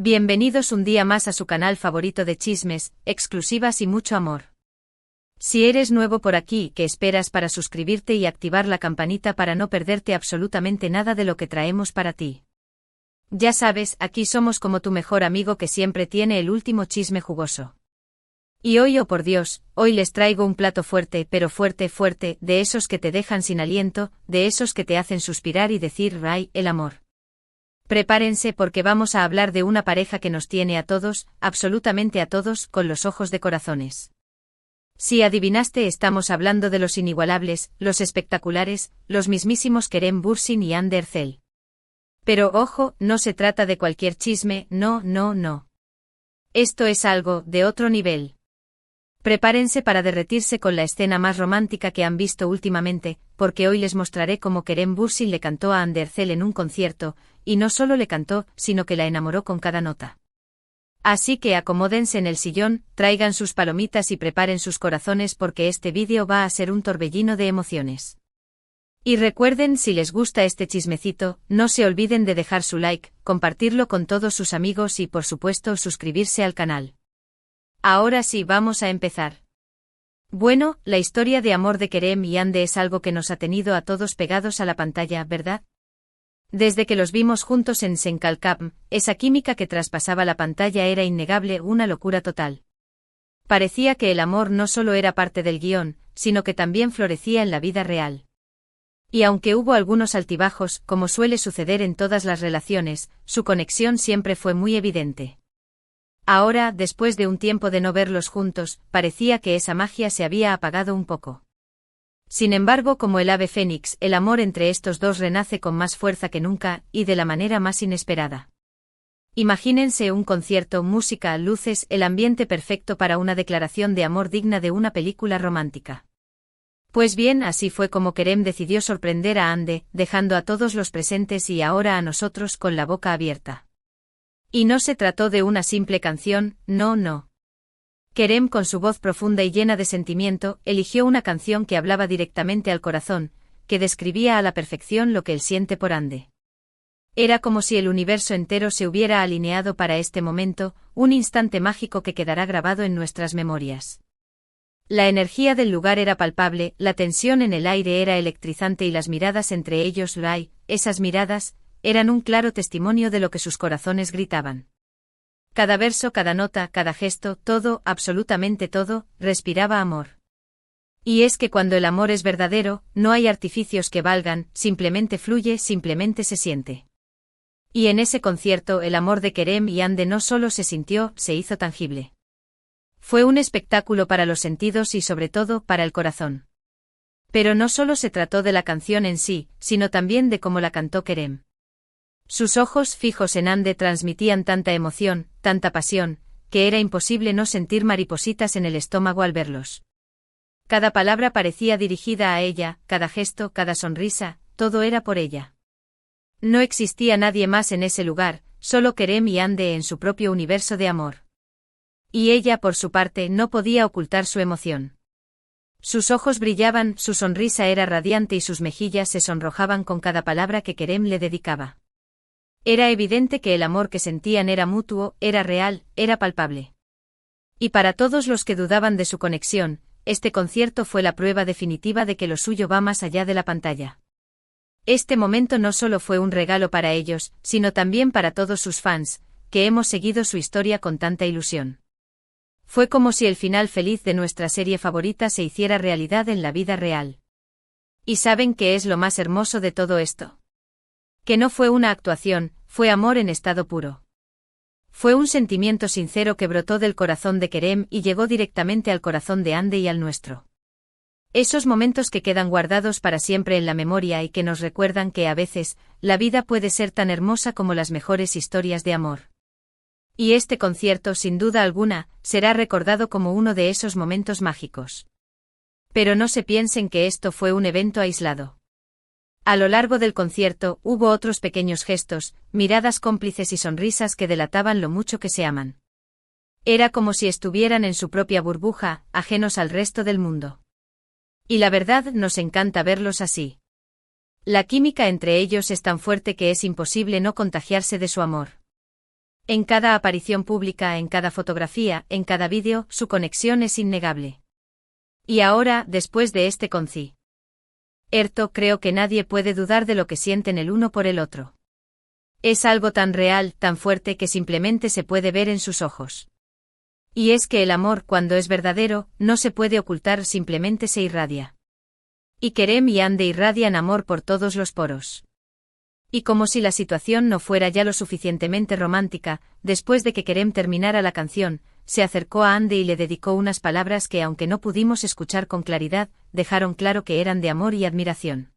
Bienvenidos un día más a su canal favorito de chismes, exclusivas y mucho amor. Si eres nuevo por aquí, ¿qué esperas para suscribirte y activar la campanita para no perderte absolutamente nada de lo que traemos para ti? Ya sabes, aquí somos como tu mejor amigo que siempre tiene el último chisme jugoso. Y hoy, oh por Dios, hoy les traigo un plato fuerte, pero fuerte, fuerte, de esos que te dejan sin aliento, de esos que te hacen suspirar y decir ¡ay, el amor! Prepárense porque vamos a hablar de una pareja que nos tiene a todos, absolutamente a todos, con los ojos de corazones. Si adivinaste, estamos hablando de los inigualables, los espectaculares, los mismísimos Kerem Bürsin y Hande Erçel. Pero ojo, no se trata de cualquier chisme, no, no, no. Esto es algo de otro nivel. Prepárense para derretirse con la escena más romántica que han visto últimamente, porque hoy les mostraré cómo Kerem Bürsin le cantó a Hande Erçel en un concierto, y no solo le cantó, sino que la enamoró con cada nota. Así que acomódense en el sillón, traigan sus palomitas y preparen sus corazones porque este vídeo va a ser un torbellino de emociones. Y recuerden, si les gusta este chismecito, no se olviden de dejar su like, compartirlo con todos sus amigos y por supuesto suscribirse al canal. Ahora sí, vamos a empezar. Bueno, la historia de amor de Kerem y Hande es algo que nos ha tenido a todos pegados a la pantalla, ¿verdad? Desde que los vimos juntos en Sen Kalkam, esa química que traspasaba la pantalla era innegable, una locura total. Parecía que el amor no solo era parte del guión, sino que también florecía en la vida real. Y aunque hubo algunos altibajos, como suele suceder en todas las relaciones, su conexión siempre fue muy evidente. Ahora, después de un tiempo de no verlos juntos, parecía que esa magia se había apagado un poco. Sin embargo, como el ave fénix, el amor entre estos dos renace con más fuerza que nunca, y de la manera más inesperada. Imagínense un concierto, música, luces, el ambiente perfecto para una declaración de amor digna de una película romántica. Pues bien, así fue como Kerem decidió sorprender a Hande, dejando a todos los presentes y ahora a nosotros con la boca abierta. Y no se trató de una simple canción, no, no. Kerem, con su voz profunda y llena de sentimiento, eligió una canción que hablaba directamente al corazón, que describía a la perfección lo que él siente por Hande. Era como si el universo entero se hubiera alineado para este momento, un instante mágico que quedará grabado en nuestras memorias. La energía del lugar era palpable, la tensión en el aire era electrizante y las miradas entre ellos, esas miradas, eran un claro testimonio de lo que sus corazones gritaban. Cada verso, cada nota, cada gesto, todo, absolutamente todo, respiraba amor. Y es que cuando el amor es verdadero, no hay artificios que valgan, simplemente fluye, simplemente se siente. Y en ese concierto el amor de Kerem y Hande no solo se sintió, se hizo tangible. Fue un espectáculo para los sentidos y sobre todo para el corazón. Pero no solo se trató de la canción en sí, sino también de cómo la cantó Kerem. Sus ojos fijos en Hande transmitían tanta emoción, tanta pasión, que era imposible no sentir maripositas en el estómago al verlos. Cada palabra parecía dirigida a ella, cada gesto, cada sonrisa, todo era por ella. No existía nadie más en ese lugar, solo Kerem y Hande en su propio universo de amor. Y ella, por su parte, no podía ocultar su emoción. Sus ojos brillaban, su sonrisa era radiante y sus mejillas se sonrojaban con cada palabra que Kerem le dedicaba. Era evidente que el amor que sentían era mutuo, era real, era palpable. Y para todos los que dudaban de su conexión, este concierto fue la prueba definitiva de que lo suyo va más allá de la pantalla. Este momento no solo fue un regalo para ellos, sino también para todos sus fans, que hemos seguido su historia con tanta ilusión. Fue como si el final feliz de nuestra serie favorita se hiciera realidad en la vida real. ¿Y saben qué es lo más hermoso de todo esto? Que no fue una actuación, fue amor en estado puro. Fue un sentimiento sincero que brotó del corazón de Kerem y llegó directamente al corazón de Hande y al nuestro. Esos momentos que quedan guardados para siempre en la memoria y que nos recuerdan que a veces, la vida puede ser tan hermosa como las mejores historias de amor. Y este concierto, sin duda alguna, será recordado como uno de esos momentos mágicos. Pero no se piensen que esto fue un evento aislado. A lo largo del concierto hubo otros pequeños gestos, miradas cómplices y sonrisas que delataban lo mucho que se aman. Era como si estuvieran en su propia burbuja, ajenos al resto del mundo. Y la verdad, nos encanta verlos así. La química entre ellos es tan fuerte que es imposible no contagiarse de su amor. En cada aparición pública, en cada fotografía, en cada vídeo, su conexión es innegable. Y ahora, después de este concierto, creo que nadie puede dudar de lo que sienten el uno por el otro. Es algo tan real, tan fuerte que simplemente se puede ver en sus ojos. Y es que el amor, cuando es verdadero, no se puede ocultar, simplemente se irradia. Y Kerem y Hande irradian amor por todos los poros. Y como si la situación no fuera ya lo suficientemente romántica, después de que Kerem terminara la canción, se acercó a Hande y le dedicó unas palabras que, aunque no pudimos escuchar con claridad, dejaron claro que eran de amor y admiración.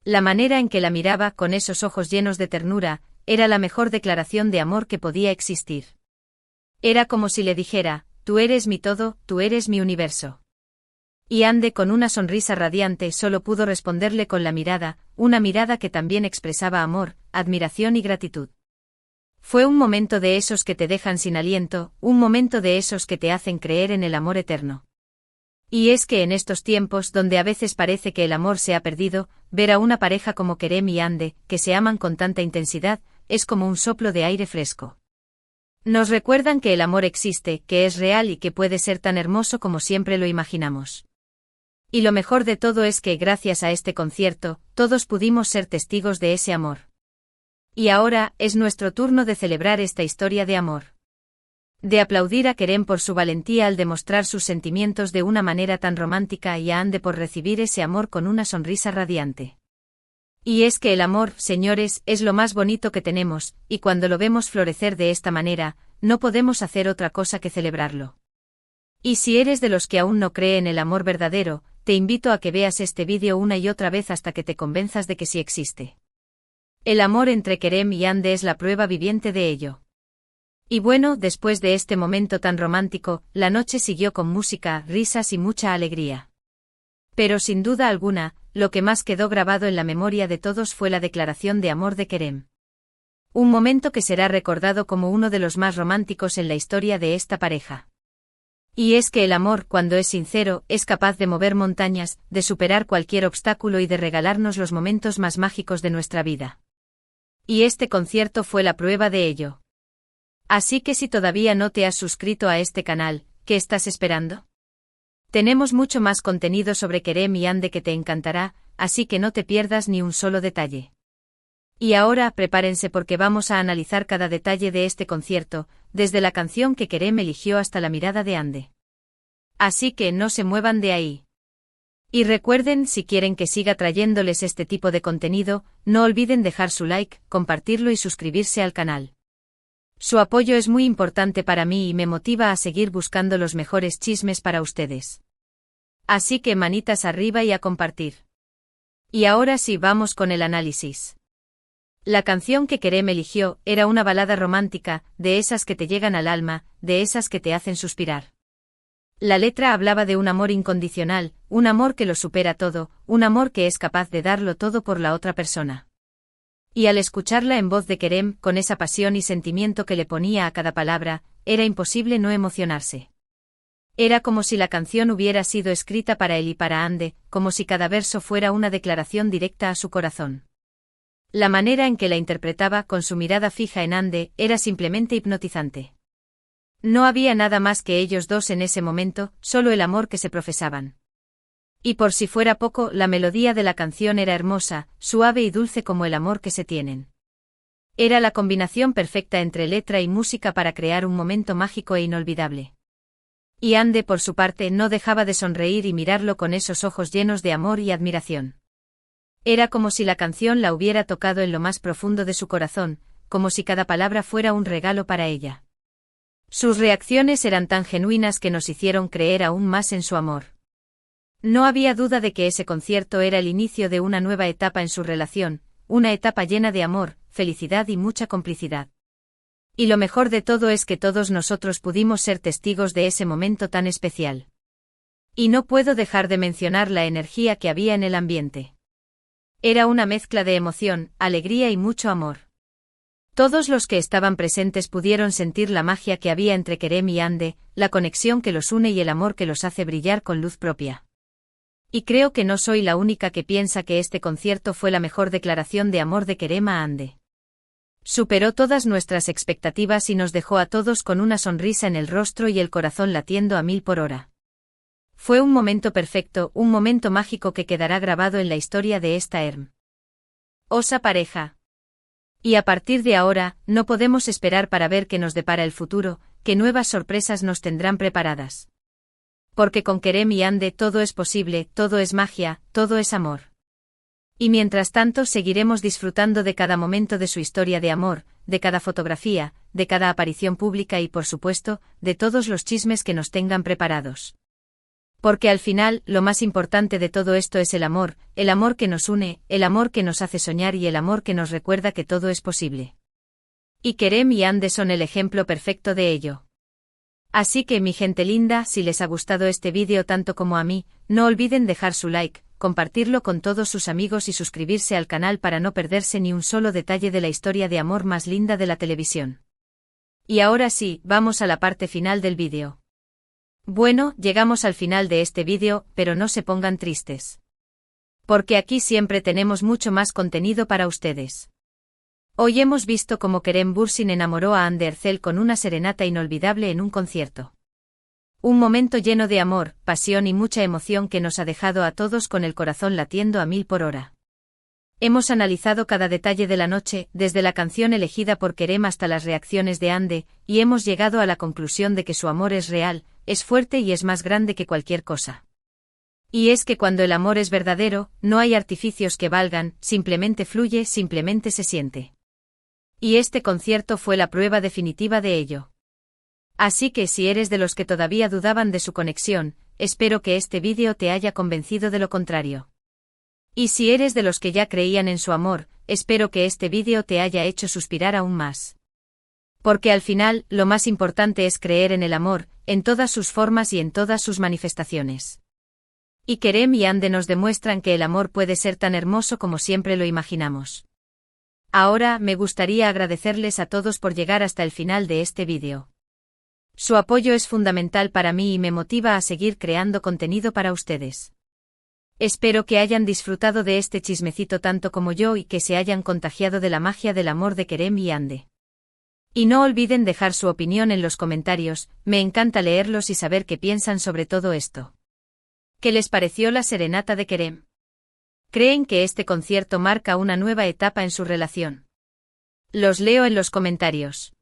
La manera en que la miraba, con esos ojos llenos de ternura, era la mejor declaración de amor que podía existir. Era como si le dijera: tú eres mi todo, tú eres mi universo. Y Hande, con una sonrisa radiante, solo pudo responderle con la mirada, una mirada que también expresaba amor, admiración y gratitud. Fue un momento de esos que te dejan sin aliento, un momento de esos que te hacen creer en el amor eterno. Y es que en estos tiempos, donde a veces parece que el amor se ha perdido, ver a una pareja como Kerem y Hande, que se aman con tanta intensidad, es como un soplo de aire fresco. Nos recuerdan que el amor existe, que es real y que puede ser tan hermoso como siempre lo imaginamos. Y lo mejor de todo es que, gracias a este concierto, todos pudimos ser testigos de ese amor. Y ahora, es nuestro turno de celebrar esta historia de amor. De aplaudir a Kerem por su valentía al demostrar sus sentimientos de una manera tan romántica y a Hande por recibir ese amor con una sonrisa radiante. Y es que el amor, señores, es lo más bonito que tenemos, y cuando lo vemos florecer de esta manera, no podemos hacer otra cosa que celebrarlo. Y si eres de los que aún no cree en el amor verdadero, te invito a que veas este vídeo una y otra vez hasta que te convenzas de que sí existe. El amor entre Kerem y Hande es la prueba viviente de ello. Y bueno, después de este momento tan romántico, la noche siguió con música, risas y mucha alegría. Pero sin duda alguna, lo que más quedó grabado en la memoria de todos fue la declaración de amor de Kerem. Un momento que será recordado como uno de los más románticos en la historia de esta pareja. Y es que el amor, cuando es sincero, es capaz de mover montañas, de superar cualquier obstáculo y de regalarnos los momentos más mágicos de nuestra vida. Y este concierto fue la prueba de ello. Así que si todavía no te has suscrito a este canal, ¿qué estás esperando? Tenemos mucho más contenido sobre Kerem y Hande que te encantará, así que no te pierdas ni un solo detalle. Y ahora, prepárense porque vamos a analizar cada detalle de este concierto, desde la canción que Kerem eligió hasta la mirada de Hande. Así que no se muevan de ahí. Y recuerden, si quieren que siga trayéndoles este tipo de contenido, no olviden dejar su like, compartirlo y suscribirse al canal. Su apoyo es muy importante para mí y me motiva a seguir buscando los mejores chismes para ustedes. Así que manitas arriba y a compartir. Y ahora sí, vamos con el análisis. La canción que Kerem eligió era una balada romántica, de esas que te llegan al alma, de esas que te hacen suspirar. La letra hablaba de un amor incondicional, un amor que lo supera todo, un amor que es capaz de darlo todo por la otra persona. Y al escucharla en voz de Kerem, con esa pasión y sentimiento que le ponía a cada palabra, era imposible no emocionarse. Era como si la canción hubiera sido escrita para él y para Hande, como si cada verso fuera una declaración directa a su corazón. La manera en que la interpretaba, con su mirada fija en Hande, era simplemente hipnotizante. No había nada más que ellos dos en ese momento, solo el amor que se profesaban. Y por si fuera poco, la melodía de la canción era hermosa, suave y dulce como el amor que se tienen. Era la combinación perfecta entre letra y música para crear un momento mágico e inolvidable. Y Hande, por su parte, no dejaba de sonreír y mirarlo con esos ojos llenos de amor y admiración. Era como si la canción la hubiera tocado en lo más profundo de su corazón, como si cada palabra fuera un regalo para ella. Sus reacciones eran tan genuinas que nos hicieron creer aún más en su amor. No había duda de que ese concierto era el inicio de una nueva etapa en su relación, una etapa llena de amor, felicidad y mucha complicidad. Y lo mejor de todo es que todos nosotros pudimos ser testigos de ese momento tan especial. Y no puedo dejar de mencionar la energía que había en el ambiente. Era una mezcla de emoción, alegría y mucho amor. Todos los que estaban presentes pudieron sentir la magia que había entre Kerem y Hande, la conexión que los une y el amor que los hace brillar con luz propia. Y creo que no soy la única que piensa que este concierto fue la mejor declaración de amor de Kerem a Hande. Superó todas nuestras expectativas y nos dejó a todos con una sonrisa en el rostro y el corazón latiendo a 1000 por hora. Fue un momento perfecto, un momento mágico que quedará grabado en la historia de esta hermosa pareja. Y a partir de ahora, no podemos esperar para ver qué nos depara el futuro, qué nuevas sorpresas nos tendrán preparadas. Porque con Kerem y Hande todo es posible, todo es magia, todo es amor. Y mientras tanto seguiremos disfrutando de cada momento de su historia de amor, de cada fotografía, de cada aparición pública y por supuesto, de todos los chismes que nos tengan preparados. Porque al final, lo más importante de todo esto es el amor que nos une, el amor que nos hace soñar y el amor que nos recuerda que todo es posible. Y Kerem y Hande son el ejemplo perfecto de ello. Así que mi gente linda, si les ha gustado este vídeo tanto como a mí, no olviden dejar su like, compartirlo con todos sus amigos y suscribirse al canal para no perderse ni un solo detalle de la historia de amor más linda de la televisión. Y ahora sí, vamos a la parte final del vídeo. Bueno, llegamos al final de este vídeo, pero no se pongan tristes. Porque aquí siempre tenemos mucho más contenido para ustedes. Hoy hemos visto cómo Kerem Bürsin enamoró a Hande Erçel con una serenata inolvidable en un concierto. Un momento lleno de amor, pasión y mucha emoción que nos ha dejado a todos con el corazón latiendo a 1000 por hora. Hemos analizado cada detalle de la noche, desde la canción elegida por Kerem hasta las reacciones de Hande, y hemos llegado a la conclusión de que su amor es real, es fuerte y es más grande que cualquier cosa. Y es que cuando el amor es verdadero, no hay artificios que valgan, simplemente fluye, simplemente se siente. Y este concierto fue la prueba definitiva de ello. Así que si eres de los que todavía dudaban de su conexión, espero que este vídeo te haya convencido de lo contrario. Y si eres de los que ya creían en su amor, espero que este vídeo te haya hecho suspirar aún más. Porque al final, lo más importante es creer en el amor, en todas sus formas y en todas sus manifestaciones. Y Kerem y Hande nos demuestran que el amor puede ser tan hermoso como siempre lo imaginamos. Ahora, me gustaría agradecerles a todos por llegar hasta el final de este vídeo. Su apoyo es fundamental para mí y me motiva a seguir creando contenido para ustedes. Espero que hayan disfrutado de este chismecito tanto como yo y que se hayan contagiado de la magia del amor de Kerem y Hande. Y no olviden dejar su opinión en los comentarios, me encanta leerlos y saber qué piensan sobre todo esto. ¿Qué les pareció la serenata de Kerem? ¿Creen que este concierto marca una nueva etapa en su relación? Los leo en los comentarios.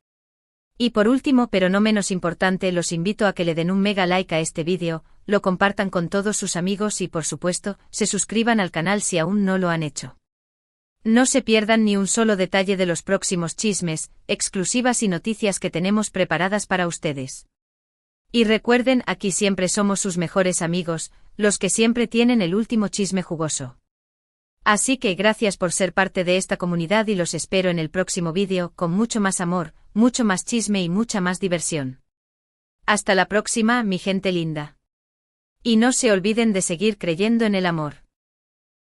Y por último pero no menos importante los invito a que le den un mega like a este vídeo, lo compartan con todos sus amigos y por supuesto, se suscriban al canal si aún no lo han hecho. No se pierdan ni un solo detalle de los próximos chismes, exclusivas y noticias que tenemos preparadas para ustedes. Y recuerden, aquí siempre somos sus mejores amigos, los que siempre tienen el último chisme jugoso. Así que gracias por ser parte de esta comunidad y los espero en el próximo vídeo con mucho más amor, mucho más chisme y mucha más diversión. Hasta la próxima, mi gente linda. Y no se olviden de seguir creyendo en el amor.